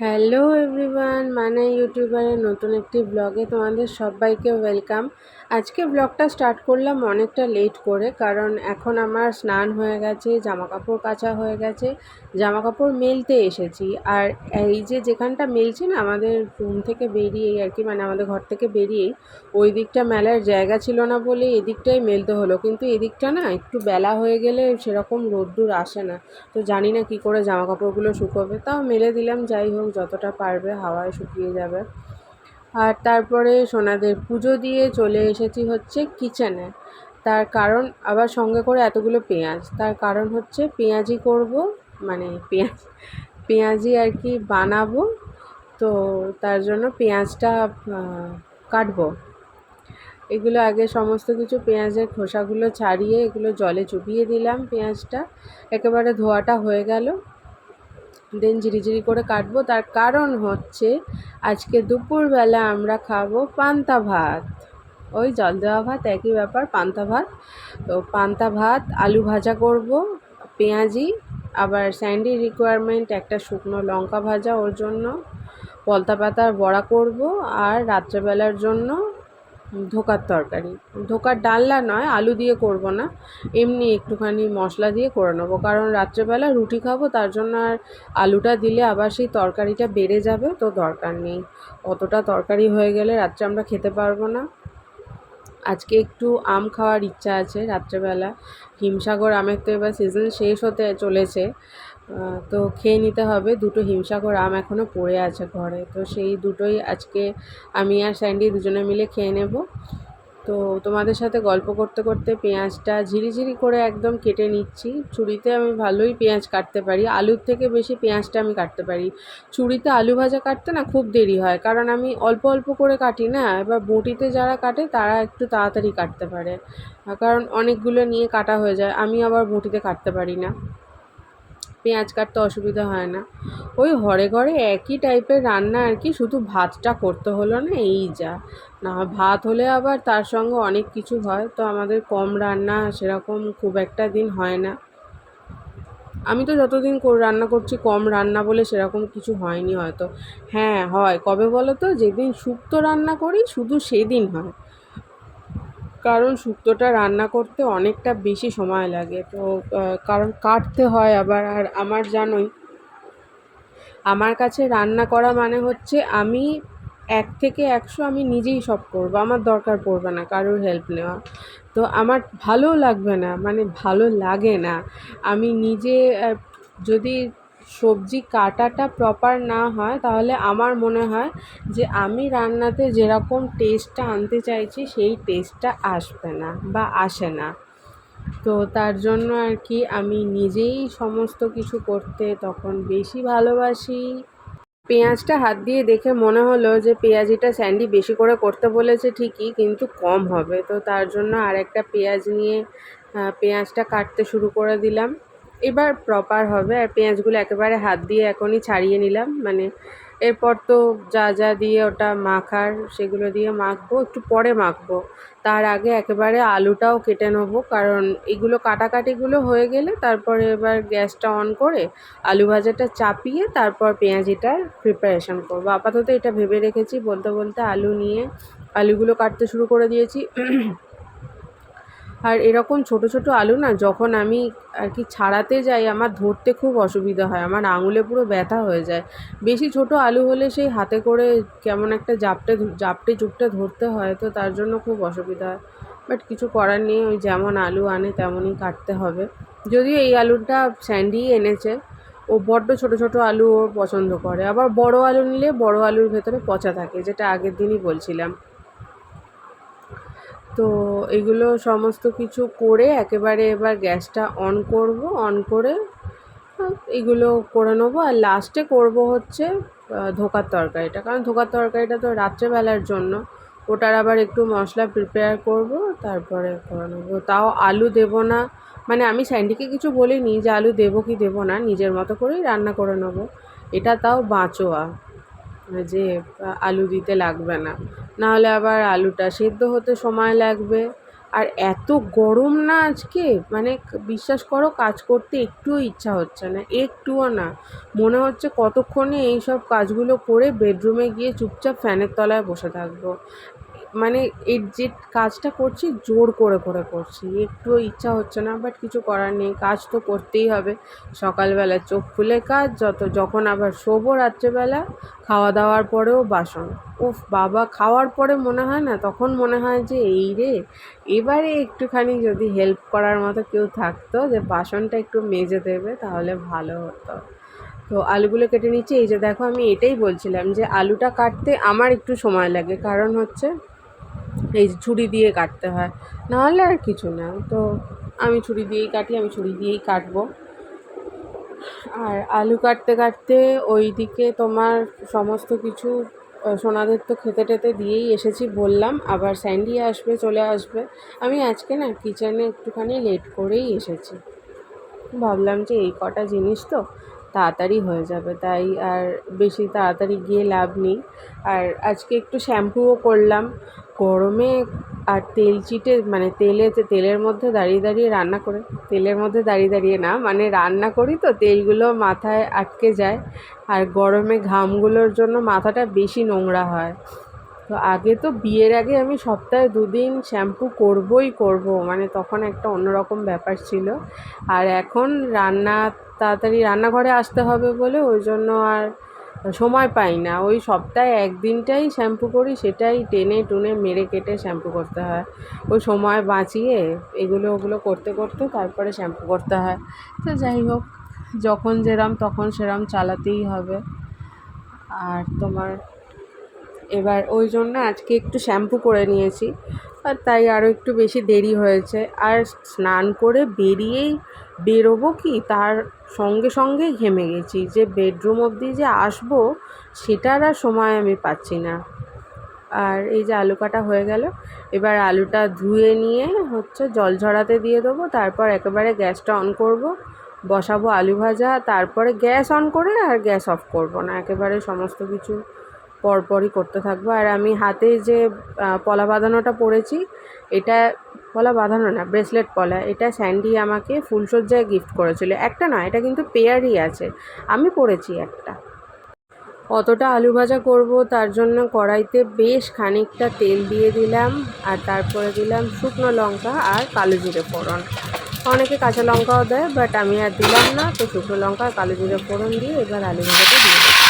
Hello everyone, মানে ইউটিউবারের নতুন একটি ব্লগে তোমাদের সবাইকে ওয়েলকাম। আজকে ব্লগটা স্টার্ট করলাম অনেকটা লেট করে, কারণ এখন আমার স্নান হয়ে গেছে, জামা কাপড় কাচা হয়ে গেছে, জামা কাপড় মেলতে এসেছি। আর এই যে যেখানটা মেলছি না, আমাদের রুম থেকে বেরিয়েই আর কি, মানে আমাদের ঘর থেকে বেরিয়েই ওই দিকটা মেলার জায়গা ছিল না বলে এদিকটাই মেলতে হলো। কিন্তু এদিকটা না একটু বেলা হয়ে গেলে সেরকম রোদ্দুর আসে না, তো জানি না কি করে জামা কাপড়গুলো শুকোবে, তাও মেলে দিলাম। যাই হোক, যতটা পারবে হাওয়ায় শুকিয়ে যাবে। আর তারপরে সোনাদের পুজো দিয়ে চলে এসেছি হচ্ছে কিচেনে। তার কারণ আবার সঙ্গে করে এতগুলো পেঁয়াজ, তার কারণ হচ্ছে পেঁয়াজি করব, মানে পেঁয়াজি আর কি বানাবো। তো তার জন্য পেঁয়াজটা কাটবো। এগুলো আগে সমস্ত কিছু পেঁয়াজের খোসাগুলো ছাড়িয়ে এগুলো জলে চুবিয়ে দিলাম। পেঁয়াজটা একেবারে ধোয়াটা হয়ে গেল, দেন ঝিরিঝিরি করে কাটবো। তার কারণ হচ্ছে আজকে দুপুরবেলা আমরা খাবো পান্তা ভাত। ওই জল দেওয়া ভাত একই ব্যাপার, পান্তা ভাত। তো পান্তা ভাত, আলু ভাজা করব, পেঁয়াজি, আবার স্যান্ডির রিকোয়ারমেন্ট একটা শুকনো লঙ্কা ভাজা ওর জন্য, পলতা পাতার বড়া করব, আর রাত্রেবেলার জন্য ধোকার তরকারি। ধোকার ডালনা নয়, আলু দিয়ে করব না, এমনি একটুখানি মশলা দিয়ে করে নেবো, কারণ রাত্রেবেলা রুটি খাবো, তার জন্য আর আলুটা দিলে আবার সেই তরকারিটা বেড়ে যাবে, তো দরকার নেই। অতটা তরকারি হয়ে গেলে রাত্রে আমরা খেতে পারবো না। আজকে একটু আম খাওয়ার ইচ্ছা আছে রাত্রেবেলা। হিমসাগর আমের তো এবার সিজন শেষ হতে চলেছে, তো খেয়ে নিতে হবে। দুটো হিমসাগর আম এখনও পড়ে আছে ঘরে, তো সেই দুটোই আজকে আমি আর স্যান্ডি দুজনে মিলে খেয়ে নেব। তো তোমাদের সাথে গল্প করতে করতে পেঁয়াজটা ঝিরিঝিরি করে একদম কেটে নিচ্ছি। ছুরিতে আমি ভালোই পেঁয়াজ কাটতে পারি, আলুর থেকে বেশি পেঁয়াজটা আমি কাটতে পারি। ছুরিতে আলু ভাজা কাটতে না খুব দেরি হয়, কারণ আমি অল্প অল্প করে কাটি না। এবার বটিতে যারা কাটে তারা একটু তাড়াতাড়ি কাটতে পারে, কারণ অনেকগুলো নিয়ে কাটা হয়ে যায়। আমি আবার বটিতে কাটতে পারি না, পেঁয়াজ কাটতে অসুবিধা হয় না। ওই ঘরে ঘরে একই টাইপের রান্না আর কি, শুধু ভাতটা করতে হলো না, এই যা। না, ভাত হলে আবার তার সঙ্গে অনেক কিছু হয়, তো আমাদের কম রান্না সেরকম খুব একটা দিন হয় না। আমি তো যতদিন রান্না করছি কম রান্না বলে সেরকম কিছু হয়নি হয়তো। হ্যাঁ হয়, কবে বলো তো, যেদিন শুক্তো রান্না করি শুধু সেদিন হয়, কারণ শুক্তোটা রান্না করতে অনেকটা বেশি সময় লাগে। তো কারণ কাটতে হয় আবার, আর আমার জানোই আমার কাছে রান্না করা মানে হচ্ছে আমি 1 থেকে 100 আমি নিজেই সব করবো, আমার দরকার পড়বে না কারোর হেল্প নেওয়া। তো আমার ভালো লাগবে না, মানে ভালো লাগে না। আমি নিজে যদি সবজি কাটাটা প্রপার না হয়, তাহলে আমার মনে হয় যে আমি রান্নাতে যেরকম টেস্টটা আনতে চাইছি সেই টেস্টটা আসবে না বা আসে না। তো তার জন্য আর কি আমি নিজেই সমস্ত কিছু করতে তখন বেশি ভালোবাসি। পেঁয়াজটা হাত দিয়ে দেখে মনে হলো যে পেঁয়াজিটা স্যান্ডি বেশি করে করতে বলেছে ঠিকই, কিন্তু কম হবে। তো তার জন্য আর একটা পেঁয়াজ নিয়ে পেঁয়াজটা কাটতে শুরু করে দিলাম। এবার প্রপার হবে। আর পেঁয়াজগুলো একেবারে হাত দিয়ে এখনই ছাড়িয়ে নিলাম, মানে এরপর তো যা যা দিয়ে ওটা মাখার সেগুলো দিয়ে মাখবো, একটু পরে মাখবো। তার আগে একেবারে আলুটাও কেটে নেবো, কারণ এগুলো কাটাকাটিগুলো হয়ে গেলে তারপরে এবার গ্যাসটা অন করে আলু ভাজাটা চাপিয়ে তারপর পেঁয়াজিটার প্রিপারেশান করবো। আপাতত এটা ভেবে রেখেছি। বলতে বলতে আলু নিয়ে আলুগুলো কাটতে শুরু করে দিয়েছি। আর এরকম ছোট ছোট আলু না যখন আমি আর কি ছাড়াতে যাই, আমার ধরতে খুব অসুবিধা হয়, আমার আঙুলে পুরো ব্যথা হয়ে যায়। বেশি ছোট আলু হলে সেই হাতে করে কেমন একটা জাপটে চুপটে ধরতে হয়, তো তার জন্য খুব অসুবিধা হয়। বাট কিছু করার নেই, ওই যেমন আলু আনে তেমনই কাটতে হবে। যদিও এই আলুটা স্যান্ডিই এনেছে, ও বড্ড ছোট ছোট আলু ও পছন্দ করে। আবার বড় আলু নিলে বড় আলুর ভেতরে পচা থাকে, যেটা আগের দিনই বলছিলাম। তো এগুলো সমস্ত কিছু করে একেবারে এবার গ্যাসটা অন করব, অন করে এগুলো করে নেবো। আর লাস্টে করব হচ্ছে ধোকার তরকারিটা, কারণ ধোকার তরকারিটা তো রাত্রেবেলার জন্য, ওটার আবার একটু মশলা প্রিপেয়ার করব, তারপরে করে নেবো। তাও আলু দেবো না, মানে আমি স্যান্ডিকে কিছু বলিনি যে আলু দেবো কি দেবো না, নিজের মতো করেই রান্না করে নেবো। এটা তাও বাঁচোয়া, যে আলু দিতে লাগবে না, নাহলে আবার আলুটা সেদ্ধ হতে সময় লাগবে। আর এত গরম না আজকে, মানে বিশ্বাস করো কাজ করতে একটুও ইচ্ছা হচ্ছে না, একটুও না। মনে হচ্ছে কতক্ষণে এই সব কাজগুলো করে বেডরুমে গিয়ে চুপচাপ ফ্যানের তলায় বসে থাকবো। মানে এই যে কাজটা করছি জোর করে করে করছি, একটুও ইচ্ছা হচ্ছে না, বাট কিছু করার নেই, কাজ তো করতেই হবে। সকালবেলা চোখ খুলে কাজ, যখন আবার শোবো রাত্রেবেলা, খাওয়া দাওয়ার পরেও বাসন। উফ বাবা, খাওয়ার পরে মনে হয় না, তখন মনে হয় যে এই রে, এবারে একটুখানি যদি হেল্প করার মতো কেউ থাকতো, যে বাসনটা একটু মেজে দেবে, তাহলে ভালো হতো। তো আলুগুলো কেটে নিচ্ছি। এই যে দেখো, আমি এটাই বলছিলাম যে আলুটা কাটতে আমার একটু সময় লাগে, কারণ হচ্ছে এই যে ছুরি দিয়ে কাটতে হয়, নাহলে আর কিছু না। তো আমি ছুরি দিয়েই কাটি, আমি ছুরি দিয়েই কাটবো। আর আলু কাটতে কাটতে ওইদিকে তোমার সমস্ত কিছু সোনাদের তো খেতে টেতে দিয়েই এসেছি বললাম, আবার স্যান্ডি আসবে, চলে আসবে। আমি আজকে না কিচেনে একটুখানি লেট করেই এসেছি, ভাবলাম যে এই কটা জিনিস তো তাড়াতাড়ি হয়ে যাবে, তাই আর বেশি তাড়াতাড়ি গিয়ে লাভ নেই। আর আজকে একটু শ্যাম্পুও করলাম গরমে। আর তেল চিটে, মানে তেলের মধ্যে দাঁড়িয়ে দাঁড়িয়ে রান্না করে, তেলের মধ্যে দাঁড়িয়ে দাঁড়িয়ে না, মানে রান্না করি তো তেলগুলো মাথায় আটকে যায়, আর গরমে ঘামগুলোর জন্য মাথাটা বেশি নোংরা হয়। তো আগে তো বিয়ের আগে আমি সপ্তাহে 2 দিন শ্যাম্পু করবই করব, মানে তখন একটা অন্যরকম ব্যাপার ছিল। আর এখন তাড়াতাড়ি রান্নাঘরে আসতে হবে বলে ওই জন্য আর সময় পাই না, ওই সপ্তাহে 1 দিনটাই শ্যাম্পু করি, সেটাই টেনে টুনে মেরে কেটে শ্যাম্পু করতে হয়। ওই সময় বাঁচিয়ে ওগুলো করতে করতে তারপরে শ্যাম্পু করতে হয়। তো যাই হোক, যখন যেরম তখন সেরম চালাতেই হবে। আর তোমার এবার ওই জন্য আজকে একটু শ্যাম্পু করে নিয়েছি, আর তাই আরও একটু বেশি দেরি হয়েছে। আর স্নান করে বেরোবো কি তার সঙ্গে সঙ্গেই ঘেমে গেছি, যে বেডরুম অবধি যে আসবো সেটার আর সময় আমি পাচ্ছি না। আর এই যে আলু কাটা হয়ে গেল, এবার আলুটা ধুয়ে নিয়ে হচ্ছে জল ঝরাতে দিয়ে দেবো, তারপর একেবারে গ্যাসটা অন করব, বসাবো আলু ভাজা, তারপরে গ্যাস অন করে আর গ্যাস অফ করব না, একেবারে সমস্ত কিছু পরপরই করতে থাকবো। আর আমি হাতে যে পলা বাঁধানোটা পরেছি, এটা পলা বাঁধানো না, ব্রেসলেট পলা, এটা স্যান্ডি আমাকে ফুলসজ্জায় গিফট করেছিল। একটা নয়, এটা কিন্তু পেয়ারই আছে, আমি পরেছি একটা। অতটা আলু ভাজা করব, তার জন্য কড়াইতে বেশ খানিকটা তেল দিয়ে দিলাম, আর তারপরে দিলাম শুকনো লঙ্কা আর কালো জিরে ফোড়ন। অনেকে কাঁচা লঙ্কাও দেয়, বাট আমি আর দিলাম না, তো শুকনো লঙ্কা আর কালো জিরে ফোড়ন দিয়ে এবার আলু ভাজাটা দিয়ে দেবো।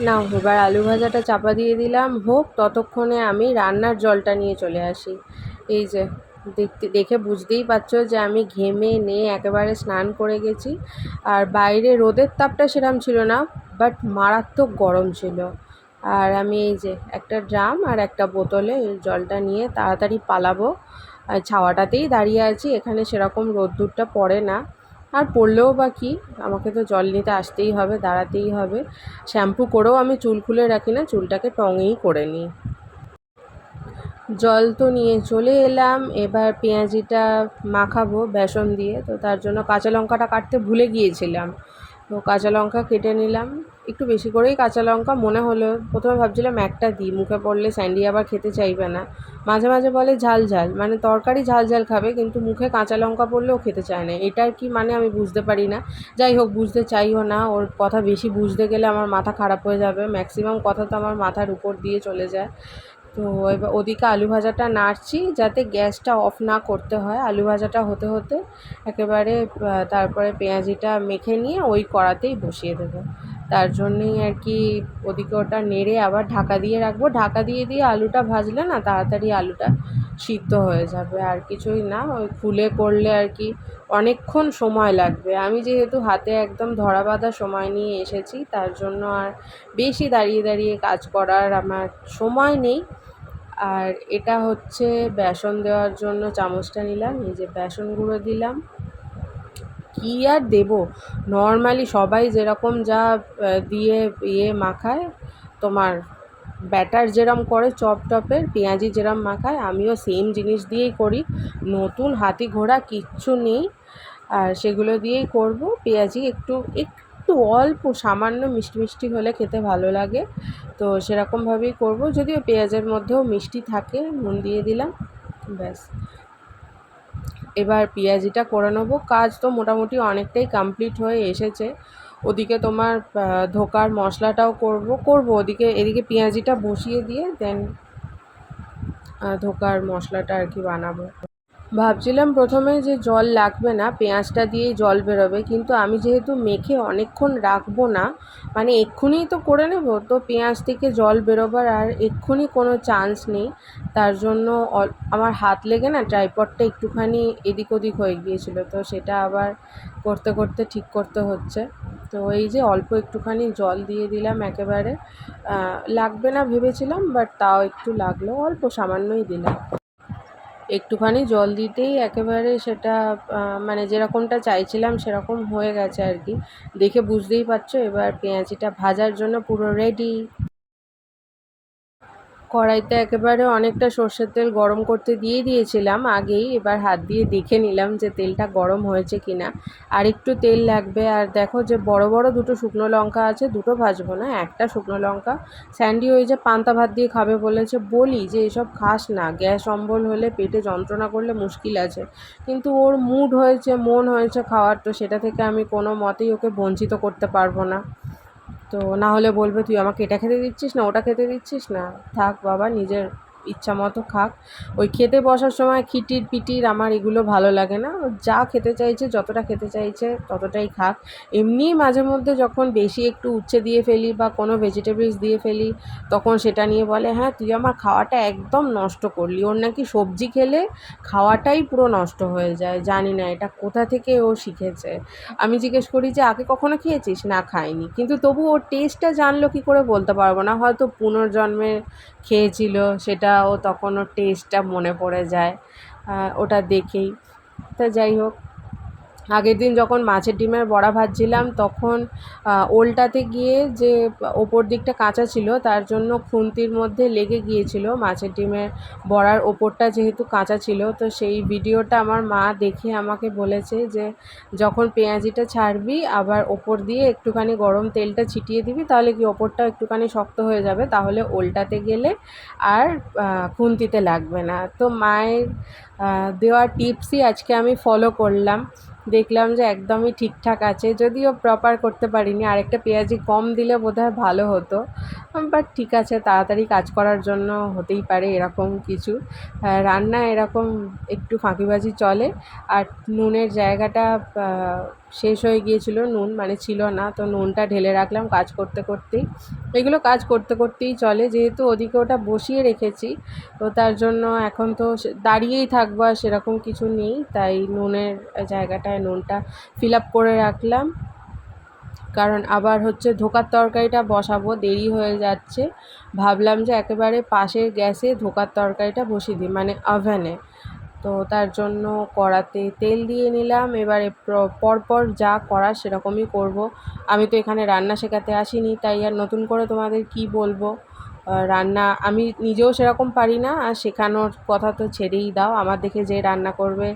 নাও, এবার আলু ভাজাটা চাপা দিয়ে দিলাম, হোক ততক্ষণে আমি রান্নার জলটা নিয়ে চলে আসি। এই যে দেখে বুঝতেই পারছো যে আমি ঘেমে নিয়ে একেবারে স্নান করে গেছি। আর বাইরে রোদের তাপটা সেরকম ছিল না, বাট মারাত্মক গরম ছিল। আর আমি এই যে একটা ড্রাম আর একটা বোতলে জলটা নিয়ে তাড়াতাড়ি পালাবো। আর ছাওয়াটাতেই দাঁড়িয়ে আছি, এখানে সেরকম রোদ্দুরটা পড়ে না। আর পড়লেও বা কী, আমাকে তো জল নিতে আসতেই হবে, দাঁড়াতেই হবে। শ্যাম্পু করেও আমি চুল খুলে রাখি না, চুলটাকে টঙেই করে নিই। জল তো নিয়ে চলে এলাম, এবার পেঁয়াজিটা মাখাবো বেসন দিয়ে। তো তার জন্য কাঁচা লঙ্কাটা কাটতে ভুলে গিয়েছিলাম, তো কাঁচা লঙ্কা কেটে নিলাম। একটু বেশি করেই কাঁচা লঙ্কা মনে হলো, প্রথমে ভাবছিলাম একটা দিই, মুখে পড়লে স্যান্ডি আবার খেতে চাইবে না। মাঝে মাঝে বলে ঝাল ঝাল, মানে তরকারি ঝাল ঝাল খাবে, কিন্তু মুখে কাঁচা লঙ্কা পড়লেও খেতে চায় না। এটার কি মানে আমি বুঝতে পারি না। যাই হোক, বুঝতে চাইও না, ওর কথা বেশি বুঝতে গেলে আমার মাথা খারাপ হয়ে যাবে। ম্যাক্সিমাম কথা তো আমার মাথার উপর দিয়ে চলে যায়। তো এবার ওদিকে আলু ভাজাটা নাড়ছি যাতে গ্যাসটা অফ না করতে হয়। আলু ভাজাটা হতে হতে একেবারে তারপরে পেঁয়াজিটা মেখে নিয়ে ওই কড়াতেই বসিয়ে দেবো। তার জন্যেই আর কি ওদিকে ওটা নেড়ে আবার ঢাকা দিয়ে রাখবো। ঢাকা দিয়ে দিয়ে আলুটা ভাজলে না তাড়াতাড়ি আলুটা সিদ্ধ হয়ে যাবে। আর কিছুই না, ওই খুলে করলে আর কি অনেকক্ষণ সময় লাগবে। আমি যেহেতু হাতে একদম ধরা বাঁধা সময় নিয়ে এসেছি, তার জন্য আর বেশি দাঁড়িয়ে দাঁড়িয়ে কাজ করার আমার সময় নেই। আর এটা হচ্ছে বেসন দেওয়ার জন্য চামচটা নিলাম, এই যে বেসন গুঁড়ো দিলাম। কী আর দেবো, নর্মালি সবাই যেরকম যা দিয়ে মাখায়, তোমার ব্যাটার যেরম করে চপ টপের পেঁয়াজি যেরম মাখায়, আমিও সেম জিনিস দিয়েই করি। নতুন হাতি ঘোড়া কিচ্ছু নেই। আর সেগুলো দিয়েই করব। পেঁয়াজি একটু একটু অল্প সামান্য মিষ্টি মিষ্টি হলে খেতে ভালো লাগে, তো সেরকমভাবেই করব। যদিও পেঁয়াজের মধ্যেও মিষ্টি থাকে, নুন দিয়ে দিলাম, ব্যাস। এবার পেঁয়াজিটা করে নেবো। কাজ তো মোটামুটি অনেকটাই কমপ্লিট হয়ে এসেছে। ওদিকে তোমার ধোকার মশলাটাও করব ওদিকে, এদিকে পেঁয়াজিটা বসিয়ে দিয়ে দেন ধোকার মশলাটা আর কি বানাবো। ভাবছিলাম প্রথমে যে জল লাগবে না, পেঁয়াজটা দিয়েই জল বেরোবে, কিন্তু আমি যেহেতু মেখে অনেকক্ষণ রাখবো না, মানে এক্ষুনিই তো করে নেব, তো পেঁয়াজ থেকে জল বেরোবার আর এক্ষুনি কোনো চান্স নেই। তার জন্য আমার হাত লেগে না ট্রাইপডটা একটুখানি এদিক ওদিক হয়ে গিয়েছিলো, তো সেটা আবার করতে করতে ঠিক করতে হচ্ছে। তো এই যে অল্প একটুখানি জল দিয়ে দিলাম একেবারে, লাগবে না ভেবেছিলাম, বাট তাও একটু লাগলো, অল্প সামান্যই দিলাম। একটুখানি জল দিতেই একেবারে সেটা মানে যেরকমটা চাইছিলাম সেরকম হয়ে গেছে আর কি। দেখে বুঝতেই পারছো এবার পেঁয়াজিটা ভাজার জন্য পুরো রেডি। কড়াইতে একেবারে অনেকটা সর্ষের তেল গরম করতে দিয়ে দিয়েছিলাম আগেই, এবার হাত দিয়ে দেখে নিলাম যে তেলটা গরম হয়েছে কি না। আর একটু তেল লাগবে। আর দেখো যে বড় বড় দুটো শুকনো লঙ্কা আছে, দুটো ভাজবো না, একটা শুকনো লঙ্কা। স্যান্ডি ওই যে পান্তা ভাত দিয়ে খাবে বলেছে, বলি যে এসব খাস না, গ্যাস অম্বল হলে পেটে যন্ত্রণা করলে মুশকিল আছে, কিন্তু ওর মুড হয়েছে, মন হয়েছে খাওয়ার, তো সেটা থেকে আমি কোনো মতেই ওকে বঞ্চিত করতে পারবো না। তো না হলে বলবে তুই আমাকে এটা খেতে দিচ্ছিস না, ওটা খেতে দিচ্ছিস না। থাক বাবা, নিজের ইচ্ছা মতো খাক। ওই খেতে বসার সময় খিটির পিটির আমার এগুলো ভালো লাগে না। ও যা খেতে চাইছে, যতটা খেতে চাইছে ততটাই খাক। এমনিই মাঝে মধ্যে যখন বেশি একটু উচ্ছে দিয়ে ফেলি বা কোনো ভেজিটেবলস দিয়ে ফেলি, তখন সেটা নিয়ে বলে হ্যাঁ তুই আমার খাওয়াটা একদম নষ্ট করলি। ওর নাকি সবজি খেলে খাওয়াটাই পুরো নষ্ট হয়ে যায়। জানি না এটা কোথা থেকে ও শিখেছে। আমি জিজ্ঞেস করি যে আগে কখনো খেয়েছিস? না, খাইনি, কিন্তু তবু ওর টেস্টটা জানলো কী করে বলতে পারবো না, হয়তো পুনর্জন্মে খেয়েছিল, সেটা ও তখন ওর টেস্টটা মনে পড়ে যায় ওটা দেখেই। তা যাই হোক, আগের দিন যখন মাছের ডিমের বড়া ভাজছিলাম তখন ওলটাতে গিয়ে যে ওপর দিকটা কাঁচা ছিল, তার জন্য খুন্তির মধ্যে লেগে গিয়েছিল মাছের ডিমের বড়ার ওপরটা যেহেতু কাঁচা ছিল। তো সেই ভিডিওটা আমার মা দেখে আমাকে বলেছে যে যখন পেঁয়াজিটা ছাড়বি আবার ওপর দিয়ে একটুখানি গরম তেলটা ছিটিয়ে দিবি, তাহলে কি ওপরটা একটুখানি শক্ত হয়ে যাবে, তাহলে ওলটাতে গেলে আর খুন্তিতে লাগবে না। তো মায়ের দেওয়া টিপসই আজকে আমি ফলো করলাম। দেখলাম যে একদমই ঠিকঠাক আছে, যদিও প্রপার করতে পারিনি, আরেকটা পেঁয়াজি কম দিলে বোধহয় ভালো হতো, বাট ঠিক আছে, তাড়াতাড়ি কাজ করার জন্য হতেই পারে এরকম কিছু। রান্না এরকম একটু ফাঁকিবাজি চলে। আর নুনের জায়গাটা শেষ হয়ে গিয়েছিল, নুন মানে ছিল না, তো নুনটা ঢেলে রাখলাম কাজ করতে করতেই। এগুলো কাজ করতে করতেই চলে, যেহেতু ওদিকে ওটা বসিয়ে রেখেছি, তো তার জন্য এখন তো দাঁড়িয়েই থাকবো, আর সেরকম কিছু নেই, তাই নুনের জায়গাটায় নুনটা ফিল আপ করে রাখলাম। কারণ আবার হচ্ছে ধোকার তরকারিটা বসাবো, দেরি হয়ে যাচ্ছে। ভাবলাম যে একেবারে পাশের গ্যাসে ধোকার তরকারিটা বসিয়ে দিই, মানে ওভেনে। তো তার জন্য কড়াতে তেল দিয়ে নিলাম। এবারে পরপর যা করার সেরকমই করব। আমি তো এখানে রান্না শেখাতে আসিনি, তাই আর নতুন করে তোমাদের কি বলবো। রান্না আমি নিজেও সেরকম পারি না, আর শেখানোর কথা তো ছেড়েই দাও। আমার দেখে যে রান্না করবে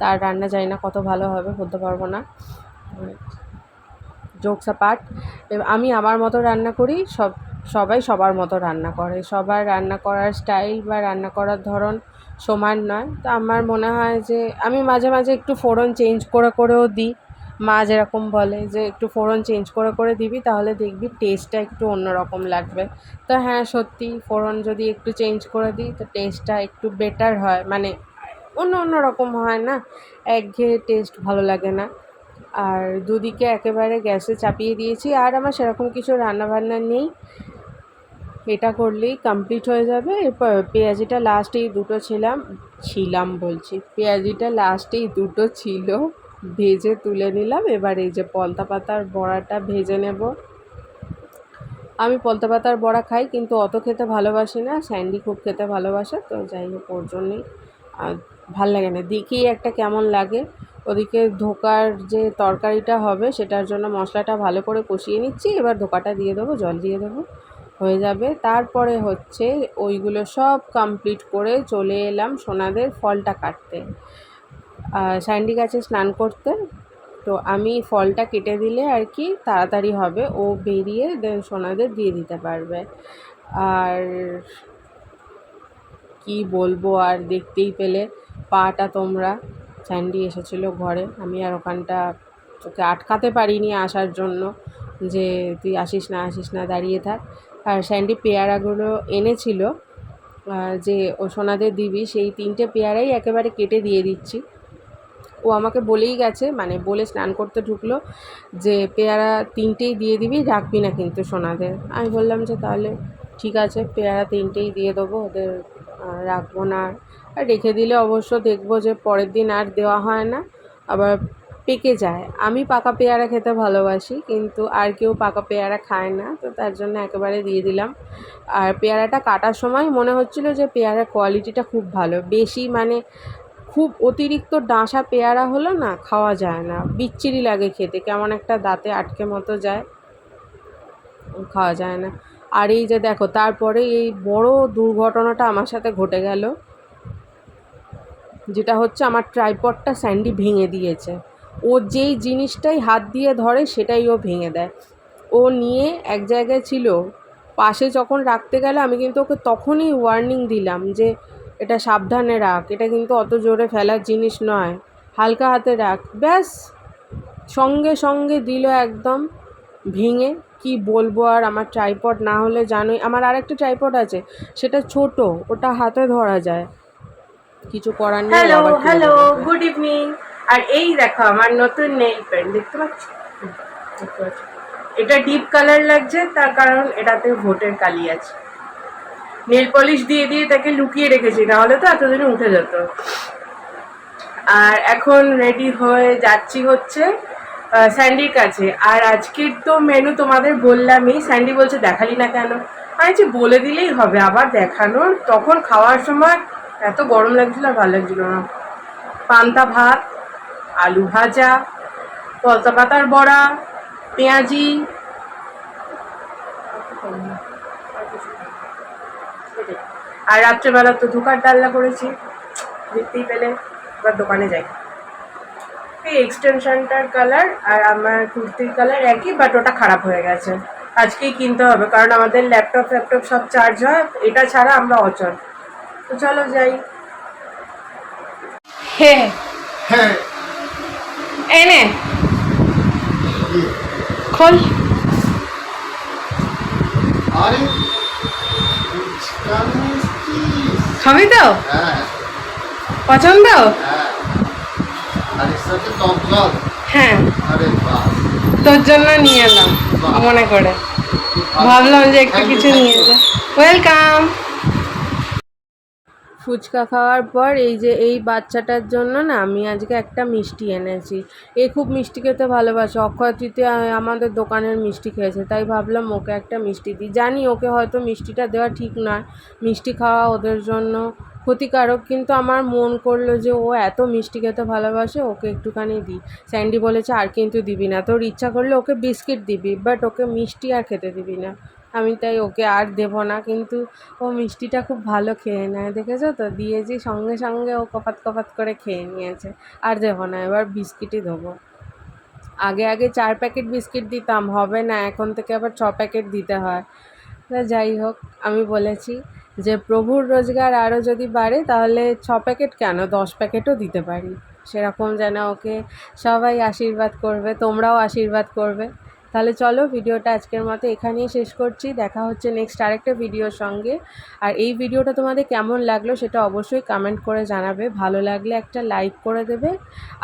তার রান্না জানি না কত ভালো হবে, বলতে পারবো না। জোকস অ্যাপার্ট, আমি আমার মতো রান্না করি, সবাই সবার মতো রান্না করে। সবার রান্না করার স্টাইল বা রান্না করার ধরন সমান নয়। তো আমার মনে হয় যে আমি মাঝে মাঝে একটু ফোড়ন চেঞ্জ করেও দিই। মা যেরকম বলে যে একটু ফোড়ন চেঞ্জ করে দিবি, তাহলে দেখবি টেস্টটা একটু অন্যরকম লাগবে। তো হ্যাঁ, সত্যি ফোড়ন যদি একটু চেঞ্জ করে দিই তো টেস্টটা একটু বেটার হয়, মানে অন্য রকম হয় না, একঘেয়ে টেস্ট ভালো লাগে না। আর দুদিকে একেবারে গ্যাসে চাপিয়ে দিয়েছি, আর আমার সেরকম কিছু রান্নাবান্না নেই। এটা করলেই কমপ্লিট হয়ে যাবে। এরপর পেঁয়াজিটা লাস্টেই পেঁয়াজিটা লাস্টেই দুটো ছিল, ভেজে তুলে নিলাম। এবার এই যে পলতা পাতার বড়াটা ভেজে নেব। আমি পলতা পাতার বড়া খাই, কিন্তু অত খেতে ভালোবাসি না। স্যান্ডি খুব খেতে ভালোবাসে, তো যাই হোক ওর জন্যই ভাল লাগে না, দেখেই একটা কেমন লাগে। ওদিকে ধোকার যে তরকারিটা হবে সেটার জন্য মশলাটা ভালো করে কষিয়ে নিচ্ছি। এবার ধোকাটা দিয়ে দেবো, জল দিয়ে দেবো, হয়ে যাবে। তারপরে হচ্ছে ওইগুলো সব কমপ্লিট করে চলে এলাম সোনাদের ফলটা কাটতে, স্যান্ডি গেছে স্নান করতে। তো আমি ফলটা কেটে দিলে আর কি তাড়াতাড়ি হবে, ও বেরিয়ে দেন সোনাদের দিয়ে দিতে পারবে। আর কি বলবো, আর দেখতেই পেলে পাটা তোমরা। স্যান্ডি এসেছিলো ঘরে, আমি আর ওখানটা তোকে আটকাতে পারিনি আসার জন্য, যে তুই আসিস না দাঁড়িয়ে থাক। আর স্যান্ডি পেয়ারাগুলো এনেছিল, যে ও সোনাদের দিবি, সেই 3টে পেয়ারাই একেবারে কেটে দিয়ে দিচ্ছি। ও আমাকে বলেই গেছে, মানে বলে স্নান করতে ঢুকলো যে পেয়ারা 3টেই দিয়ে দিবি, রাখবি না কিন্তু সোনাদের। আমি বললাম যে তাহলে ঠিক আছে, পেয়ারা 3টেই দিয়ে দেবো, ওদের রাখবো না। আর রেখে দিলে অবশ্য দেখবো যে পরের দিন আর দেওয়া হয় না, আবার পেকে যায়। আমি পাকা পেয়ারা খেতে ভালোবাসি, কিন্তু আর কেউ পাকা পেয়ারা খায় না, তো তার জন্য একেবারে দিয়ে দিলাম। আর পেয়ারাটা কাটার সময় মনে হচ্ছিলো যে পেয়ারার কোয়ালিটিটা খুব ভালো, বেশি মানে খুব অতিরিক্ত ডাঁসা পেয়ারা হলো না, খাওয়া যায় না, বিচ্ছিরি লাগে খেতে, কেমন একটা দাঁতে আটকে মতো যায়, খাওয়া যায় না। আর এই যে দেখো, তারপরে এই বড় দুর্ঘটনাটা আমার সাথে ঘটে গেল, যেটা হচ্ছে আমার ট্রাইপডটা স্যান্ডি ভেঙে দিয়েছে। ও যেই জিনিসটাই হাত দিয়ে ধরে সেটাই ও ভেঙে দেয়। ও নিয়ে এক জায়গায় ছিল, পাশে যখন রাখতে গেল আমি কিন্তু ওকে তখনই ওয়ার্নিং দিলাম যে এটা সাবধানে রাখ, এটা কিন্তু অত জোরে ফেলার জিনিস নয়, হালকা হাতে রাখ। ব্যাস সঙ্গে সঙ্গে দিল একদম ভেঙে। কি বলবো আর, আমার ট্রাইপড না হলে জানোই, আমার আরেকটা ট্রাইপড আছে, সেটা ছোট, ওটা হাতে ধরা যায়, কিছু করার নেই। Hello hello, good evening. আর এই দেখো আমার নতুন নেইল পেন্ট, দেখতে পাচ্ছ? এটা ডিপ কালার লাগছে, তার কারণ এটাতে ভোটের কালি আছে। নেল পলিশ দিয়ে দিয়ে তাকে লুকিয়ে রেখেছি, নাহলে তো এতদিনে উঠে যেত। আর এখন রেডি হয়ে যাচ্ছি হচ্ছে স্যান্ডির কাছে। আর আজকের তো মেনু তোমাদের বললামই। স্যান্ডি বলছে দেখালি না কেন, আমি বলে দিলেই হবে আবার দেখানোর। তখন খাওয়ার সময় এত গরম লাগছিল আর ভালো লাগছিল না। পান্তা ভাত, আলু ভাজা, পলতা পাতার বড়া, পেঁয়াজি, আর রাত্রেবেলা তো ধোকার ডালনা করেছি, দেখতেই পেলে। এবার দোকানে যাই। এই এক্সটেনশনটার কালার আর আমার কুর্তির কালার একই, বাট ওটা খারাপ হয়ে গেছে, আজকেই কিনতে হবে, কারণ আমাদের ল্যাপটপ সব চার্জ হয়, এটা ছাড়া আমরা অচল। তো চলো যাই। হ্যাঁ হ্যাঁ, এনে খোল। খাবি তো? পছন্দ? হ্যাঁ, তোর জন্য নিয়ে এলাম মনে করে, ভাবলাম যে একটু কিছু নিয়ে যা। ওয়েলকাম। ফুচকা খাওয়ার পর এই বাচ্চাটার জন্য না আমি আজকে একটা মিষ্টি এনেছি। এ খুব মিষ্টি খেতে ভালোবাসে, অক্ষয় তৃতীয়ায় আমাদের দোকানের মিষ্টি খেয়েছে, তাই ভাবলাম ওকে একটা মিষ্টি দিই। জানি ওকে হয়তো মিষ্টিটা দেওয়া ঠিক নয়, মিষ্টি খাওয়া ওদের জন্য ক্ষতিকারক, কিন্তু আমার মন করলো যে ও এত মিষ্টি খেতে ভালোবাসে, ওকে একটুখানি দিই। স্যান্ডি বলেছে আর কিন্তু দিবি না, তোর ইচ্ছা করলে ওকে বিস্কিট দিবি, বাট ওকে মিষ্টি আর খেতে দিবি না। আমি তাই ওকে আর দেবো না, কিন্তু ও মিষ্টিটা খুব ভালো খেয়ে নেয়, দেখেছো তো, দিয়েছি সঙ্গে সঙ্গে ও কপাত কপাত করে খেয়ে নিয়েছে। আর দেবো না, এবার বিস্কিটই দেবো। আগে আগে 4 প্যাকেট বিস্কিট দিতাম, হবে না, এখন থেকে আবার 6 প্যাকেট দিতে হয়। তা যাই হোক, আমি বলেছি যে প্রভুর রোজগার আরও যদি বাড়ে তাহলে 6 প্যাকেট কেন, 10 প্যাকেটও দিতে পারি, সেরকম যেন ওকে সবাই আশীর্বাদ করবে, তোমরাও আশীর্বাদ করবে। তাহলে চলো, ভিডিওটা আজকের মতো এখানেই শেষ করছি। দেখা হচ্ছে নেক্সট আরেকটা ভিডিওর সঙ্গে। আর এই ভিডিওটা তোমাদের কেমন লাগলো সেটা অবশ্যই কমেন্ট করে জানাবে, ভালো লাগলে একটা লাইক করে দেবে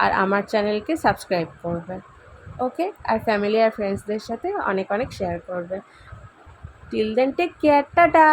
আর আমার চ্যানেলকে সাবস্ক্রাইব করবে। ওকে, আর ফ্যামিলি আর ফ্রেন্ডসদের সাথে অনেক অনেক শেয়ার করবে। Till then, take care, tata.